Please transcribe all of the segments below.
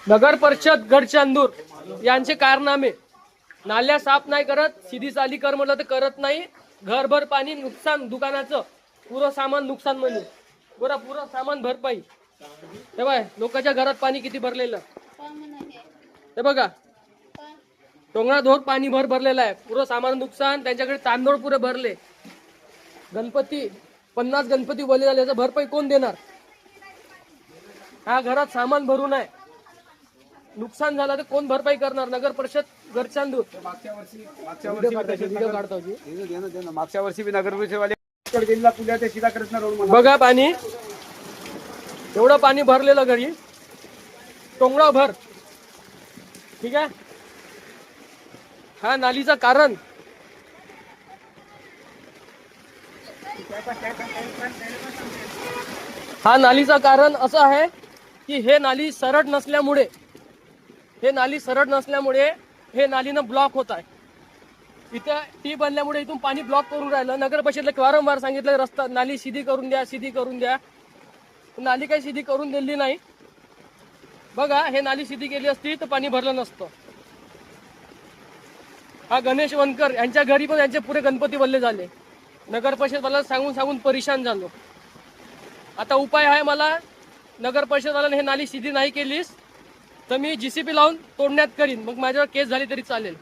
नगर परिषद गडचंदूर यांचे कारनामे, नाल्या साफ नाही करत, सीधी चाली कर म्हटलं तर करत नाही, घरभर पाणी, नुकसान दुकानाचं पुरं सामान नुकसान म्हणजे पुरं सामान भरपाई. हे बाय लोकांच्या घरात पाणी किती भरलेलं हे बघा, टोंगळा धोर पाणी भरलेलं आहे, पुरं सामान नुकसान. त्यांच्याकडे तांदूळ पुरे भरले, गणपती 50 गणपती बोले झाले, याचं भरपाई कोण देणार? हा घरात सामान भरून आहे, नुकसान झालं तर कोण भरपाई करणार? नगर परिषद गडचंदूर. मागच्या वर्षी बी नगर परिषदवाले पुल्या ते सीधा करत ना रोड. बघा पाणी, एवढं पाणी भरलेलं घरी, टोंगळा भर. ठीक आहे, हा नालीचं कारण. हा नालीचं कारण असं आहे की हे नाली सरळ नसल्यामुळे हे नालीनं ब्लॉक होत आहे. इथे टी बनल्यामुळे इथून पाणी ब्लॉक करून राहिलं. नगर परिषदेला वारंवार सांगितलं रस्ता नाली सीधी करून द्या. नाली काही सीधी करून दिली नाही. बघा, हे नाली सीधी केली असती तर पाणी भरलं नसतं. हा गणेश वनकर यांच्या घरी पण यांचे पुरे गणपती वल्ले झाले. नगर परिषदवाला सांगून परेशान झालो. आता उपाय आहे मला, नगर परिषदवाल्याने हे नाली सीधी नाही केलीस तर मी जीसीपी लावून तोडण्यात करीन, मग माझ्यावर केस झाली तरी चालेल.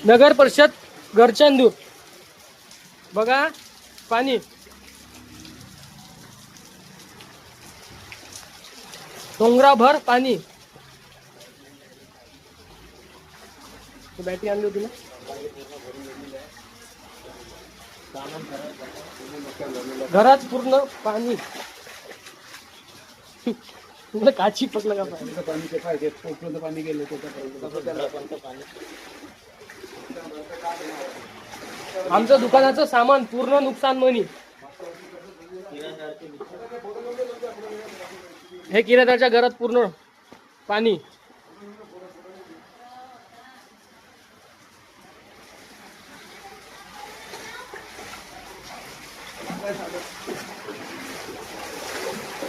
नगर परिषद गडचंदूर बघा पाणी, डोंगराभर पाणी. बॅटरी आणली होती ना, घरात पूर्ण पाणी. काची पकलं का पाणी गेलं आमचं दुकानाचं सामान पूर्ण नुकसान म्हणी. हे किराण्याच्या घरात पूर्ण पाणी.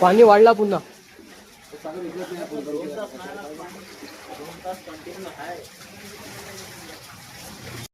पाणी वाढला पुन्हा.